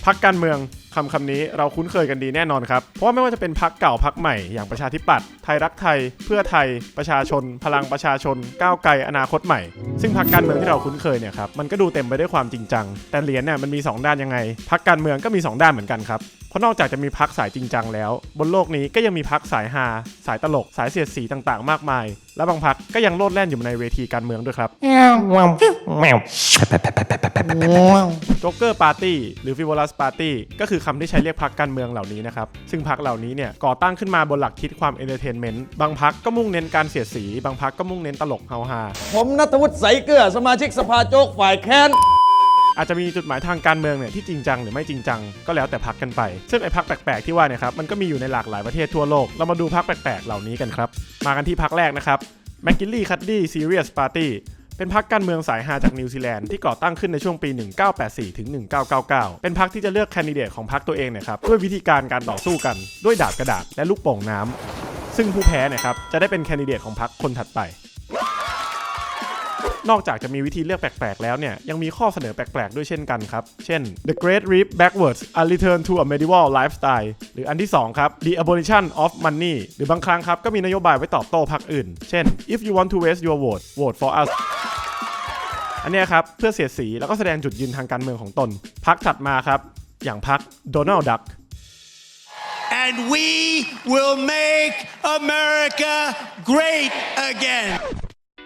พรรคการเมืองคำนี้เราคุ้นเคยกันดีแน่นอนครับเพราะว่าไม่ว่าจะเป็นพรรคเก่าพรรคใหม่อย่างประชาธิปัตย์ไทยรักไทยเพื่อไทยประชาชนพลังประชาชนก้าวไกลอนาคตใหม่ซึ่งพรรคการเมืองที่เราคุ้นเคยเนี่ยครับมันก็ดูเต็มไปด้วยความจริงจังแต่เหรียญเนี่ยมันมี2ด้านยังไงพรรคการเมืองก็มี2ด้านเหมือนกันครับเพราะนอกจากจะมีพรรคสายจริงจังแล้วบนโลกนี้ก็ยังมีพรรคสายฮาสายตลกสายเสียดสีต่างๆมากมายและบางพรรคก็ยังโลดแล่นอยู่ในเวทีการเมืองด้วยครับโจ๊กเกอร์ปาร์ตี้หรือฟิวอลัสปาร์ตี้ก็คือคำที่ใช้เรียกพรรคการเมืองเหล่านี้นะครับซึ่งพรรคเหล่านี้เนี่ยก่อตั้งขึ้นมาบนหลักคิดความเอนเตอร์เทนเมนต์บางพรรคก็มุ่งเน้นการเสียดสีบางพรรคก็มุ่งเน้นตลกเฮาฮาผมณัฐวุฒิ ใสเกลือสมาชิกสภาโจ๊กฝ่ายแค้นอาจจะมีจุดหมายทางการเมืองเนี่ยที่จริงจังหรือไม่จริงจังก็แล้วแต่พรรคกันไปซึ่งไอ้พรรคแปลกๆที่ว่าเนี่ยครับมันก็มีอยู่ในหลากหลายประเทศทั่วโลกเรามาดูพรรคแปลกๆเหล่านี้กันครับมากันที่พรรคแรกนะครับแมคกิลลี่คัดดี้ซีเรียสปาร์ตี้เป็นพรรคการเมืองสายฮาจากนิวซีแลนด์ที่ก่อตั้งขึ้นในช่วงปี 1984 ถึง 1999 เป็นพรรคที่จะเลือกแคนดิเดตของพรรคตัวเองเนี่ยครับด้วยวิธีการต่อสู้กันด้วยดาบกระดาษและลูกโป่งน้ำซึ่งผู้แพ้เนี่ยครับจะได้เป็นแคนดิเดตของพรรคคนถัดไปนอกจากจะมีวิธีเลือกแปลกๆแล้วเนี่ยยังมีข้อเสนอแปลกๆด้วยเช่นกันครับเช่น The Great Leap Backwards A Return to a Medieval Lifestyle หรืออันที่2ครับ The Abolition of Money หรือบางครั้งครับก็มีนโยบายไว้ตอบโต้พรรคอื่นเช่น If you want to waste your vote vote for us อันนี้ครับเพื่อเสียดสีแล้วก็แสดงจุดยืนทางการเมืองของตนพรรคถัดมาครับอย่างพรรค Donald Duck And we will make America great again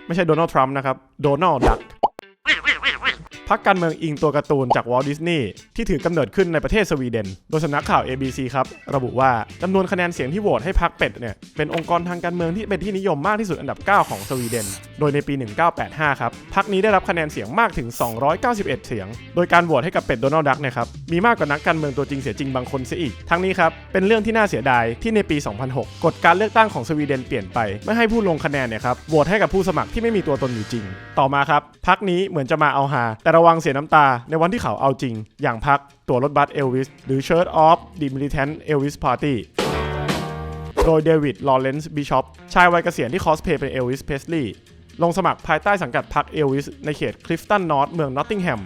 ไม่ใช่โดนัลด์ทรัมป์นะครับโดนัลด์ดักพรรคการเมืองอิงตัวการ์ตูนจากวอลต์ดิสนีย์ที่ถือกำเนิดขึ้นในประเทศสวีเดนโดยสำนักข่าว ABC ครับระบุว่าจำนวนคะแนนเสียงที่โหวตให้พรรคเป็ดเนี่ยเป็นองค์กรทางการเมืองที่เป็นที่นิยมมากที่สุดอันดับ9ของสวีเดนโดยในปี 1985 ครับพรรคนี้ได้รับคะแนนเสียงมากถึง291เสียงโดยการโหวตให้กับเป็ดโดนัลด์ดักเนี่ยครับมีมากกว่านักการเมืองตัวจริงเสียจริงบางคนเสียอีกทั้งนี้ครับเป็นเรื่องที่น่าเสียดายที่ในปี 2006 กฎการเลือกตั้งของสวีเดนเปลี่ยนไปไม่ให้ผู้ลงคะแนนเนี่ยครับโหวตให้กับผู้สมัครที่ไม่มีตัวตนอยู่จริงต่อมาครับพรรคนี้เหมือนจะมาเอาฮาแต่ระวังเสียน้ำตาในวันที่เขาเอาจริงอย่างพรรคตั๋วรถบัสเอลวิสหรือ Church of the Militant Elvis Party โดยเดวิดลอเรนซ์บิชอปชายวัยเกษียณที่คอสเพลย์เป็นเอลวิสเพสลีย์ลงสมัครภายใต้สังกัดพรรคเอลวิสในเขตคลิฟตันนอร์ทเมืองนอตติงแฮม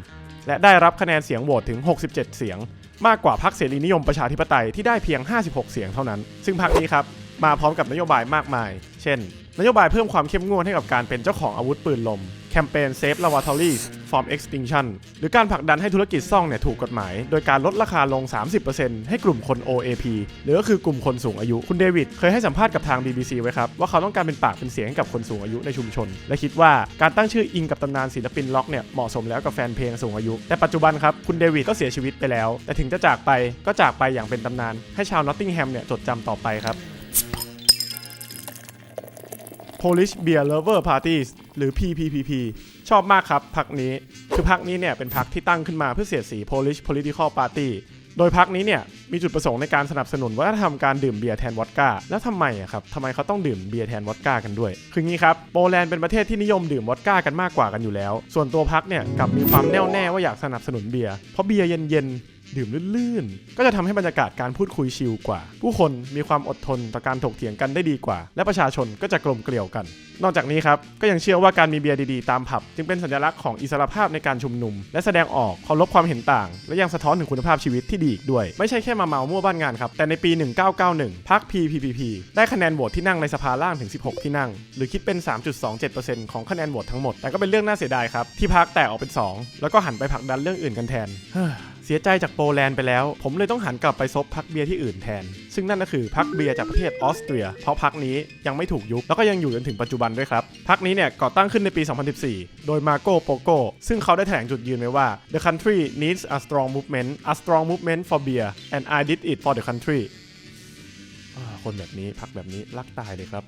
และได้รับคะแนนเสียงโหวตถึง67เสียงมากกว่าพรรคเสรีนิยมประชาธิปไตยที่ได้เพียง56เสียงเท่านั้นซึ่งพรรคนี้ครับมาพร้อมกับนโยบายมากมายเช่นนโยบายเพิ่มความเข้มงวดให้กับการเป็นเจ้าของอาวุธปืนลมแคมเปญ Save Lavatories from Extinction หรือการผลักดันให้ธุรกิจซ่องเนี่ยถูกกฎหมายโดยการลดราคาลง 30% ให้กลุ่มคน OAP หรือก็คือกลุ่มคนสูงอายุคุณเดวิดเคยให้สัมภาษณ์กับทาง BBC ไว้ครับว่าเขาต้องการเป็นปากเป็นเสียงให้กับคนสูงอายุในชุมชนและคิดว่าการตั้งชื่ออิงกับตำนานศิลปินล็อกเนี่ยเหมาะสมแล้วกับแฟนเพลงสูงอายุแต่ปัจจุบันครับคุณเดวิดก็เสียชีวิตไปแล้วแต่ถึงจะจากไปก็จากไปอย่างเป็นตำนานให้ชาวนอตติงแฮมเนี่ยจดจำต่อไปครับPolish Beer Lover Parties หรือ PPPP ชอบมากครับพรรคนี้คือพรรคนี้เนี่ยเป็นพรรคที่ตั้งขึ้นมาเพื่อเสียดสี Polish Political Party โดยพรรคนี้เนี่ยมีจุดประสงค์ในการสนับสนุนวัฒนธรรมการดื่มเบียร์แทนวอดก้าแล้วทำไมเขาต้องดื่มเบียร์แทนวอดก้ากันด้วยคืองี้ครับโปแลนด์เป็นประเทศที่นิยมดื่มวอดก้ากันมากกว่ากันอยู่แล้วส่วนตัวพรรคเนี่ยกลับมีความแน่วแน่ว่าอยากสนับสนุนเบียร์เพราะเบียร์เย็นดื่มลื่นๆก็จะทำให้บรรยากาศการพูดคุยชิลกว่าผู้คนมีความอดทนต่อการถกเถียงกันได้ดีกว่าและประชาชนก็จะกลมเกลียวกันนอกจากนี้ครับก็ยังเชื่อว่าการมีเบียร์ดีๆตามผับจึงเป็นสัญลักษณ์ของอิสรภาพในการชุมนุมและแสดงออกเคารพความเห็นต่างและยังสะท้อนถึงคุณภาพชีวิตที่ดีอีกด้วยไม่ใช่แค่มาเมามั่วบ้านงานครับแต่ในปี 1991 พรรค PPPP ได้คะแนนโหวตที่นั่งในสภาล่างถึง16ที่นั่งหรือคิดเป็น 3.27% ของคะแนนโหวตทั้งหมดแต่ก็เป็นเรื่องน่าเสียดายครับที่พรรคแตกออกเป็น2แล้วก็หันไปผลักดันเรื่องอื่นกันแทนเสียใจจากโปแลนด์ไปแล้วผมเลยต้องหันกลับไปซบพรรคเบียร์ที่อื่นแทนซึ่งนั่นก็คือพรรคเบียร์จากประเทศออสเตรียเพราะพรรคนี้ยังไม่ถูกยุบแล้วก็ยังอยู่จนถึงปัจจุบันด้วยครับพรรคนี้เนี่ยก่อตั้งขึ้นในปี 2014 โดยมาโกโปโกซึ่งเขาได้แถลงจุดยืนไว้ว่า The country needs a strong movement for beer and I did it for the country คนแบบนี้พรรคแบบนี้รักตายเลยครับ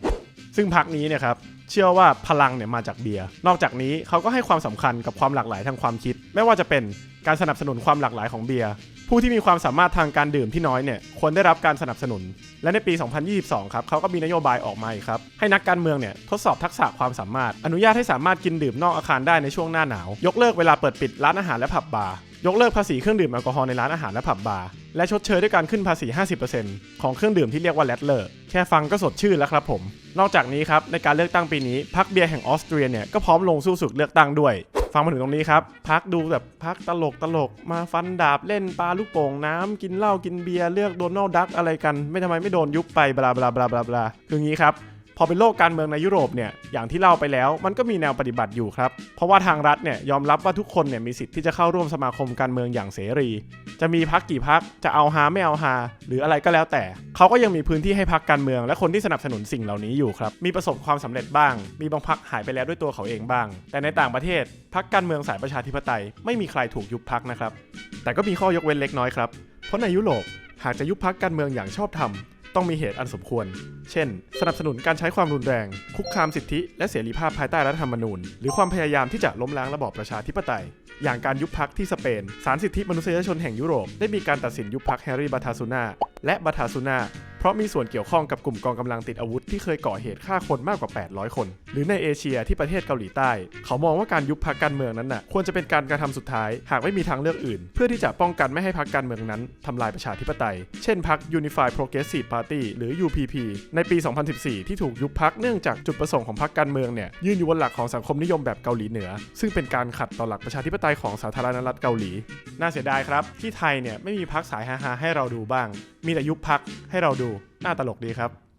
ซึ่งพรรคนี้เนี่ยครับเชื่อว่าพลังเนี่ยมาจากเบียร์นอกจากนี้เขาก็ให้ความสำคัญกับความหลากหลายทางความคิดไม่ว่าจะเป็นการสนับสนุนความหลากหลายของเบียร์ผู้ที่มีความสามารถทางการดื่มที่น้อยเนี่ยควรได้รับการสนับสนุนและในปี 2022 ครับเขาก็มีนโยบายออกมาอีกครับให้นักการเมืองเนี่ยทดสอบทักษะความสามารถอนุญาตให้สามารถกินดื่มนอกอาคารได้ในช่วงหน้าหนาวยกเลิกเวลาเปิดปิดร้านอาหารและผับบาร์ยกเลิกภาษีเครื่องดื่มแอลกอฮอล์ในร้านอาหารและผับบาร์และชดเชยด้วยการขึ้นภาษี 50% ของเครื่องดื่มที่เรียกว่าแรดเลอร์แค่ฟังก็สดชื่นแล้วครับผมนอกจากนี้ครับในการเลือกตั้งปีนี้พรรคเบียร์แห่งออสเตรียเนี่ยก็พร้อมลงสู้ศึกเลือกตั้งด้วย ฟังมาถึงตรงนี้ครับพักดูแบบพักตลกมาฟันดาบเล่นปลาลูกโป่งน้ำกินเหล้ากินเบียร์เลือกโดนัลด์ดักอะไรกันทำไมไม่โดนยุบไปบลาบลาบลาบลาบลาคืองี้ครับพอเป็นโลกการเมืองในยุโรปเนี่ยอย่างที่เล่าไปแล้วมันก็มีแนวปฏิบัติอยู่ครับเพราะว่าทางรัฐเนี่ยยอมรับว่าทุกคนเนี่ยมีสิทธิ์ที่จะเข้าร่วมสมาคมการเมืองอย่างเสรีจะมีพรรคกี่พรรคจะเอาฮาไม่เอาฮาหรืออะไรก็แล้วแต่เขาก็ยังมีพื้นที่ให้พรรคการเมืองและคนที่สนับสนุนสิ่งเหล่านี้อยู่ครับมีประสบความสำเร็จบ้างมีบางพรรคหายไปแล้วด้วยตัวเขาเองบ้างแต่ในต่างประเทศพรรคการเมืองสายประชาธิปไตยไม่มีใครถูกยุบพรรคนะครับแต่ก็มีข้อยกเว้นเล็กน้อยครับเพราะในยุโรปหากจะยุบพรรคการเมืองอย่างชอบธรรมต้องมีเหตุอันสมควรเช่นสนับสนุนการใช้ความรุนแรงคุกคามสิทธิและเสรีภาพภายใต้รัฐธรรมนูญหรือความพยายามที่จะล้มล้างระบอบประชาธิปไตยอย่างการยุบพรรคที่สเปนศาลสิทธิมนุษยชนแห่งยุโรปได้มีการตัดสินยุบพรรคแฮร์รี่บาทาซูนาและบาทาซูนาเพราะมีส่วนเกี่ยวข้องกับกลุ่มกองกำลังติดอาวุธที่เคยก่อเหตุฆ่าคนมากกว่า800คนหรือในเอเชียที่ประเทศเกาหลีใต้เขามองว่าการยุบพรรคการเมืองนั้นควรจะเป็นการกระทำสุดท้ายหากไม่มีทางเลือกอื่นเพื่อที่จะป้องกันไม่ให้พรรคการเมืองนั้นทำลายประชาธิปไตยเช่นพรรค Unified Progressive Party หรือ UPP ในปี 2014 ที่ถูกยุบพรรคเนื่องจากจุดประสงค์ของพรรคการเมืองยืนอยู่บนหลักของสังคมนิยมแบบเกาหลีเหนือซึ่งเป็นการขัดต่อหลักประชาธิปไตยของสาธารณรัฐเกาหลีน่าเสียดายครับที่ไทยไม่มีพรรคสายฮาๆให้เราดูบ้างมีแต่ยุบพรรคให้เราดูน่าตลกดีครับ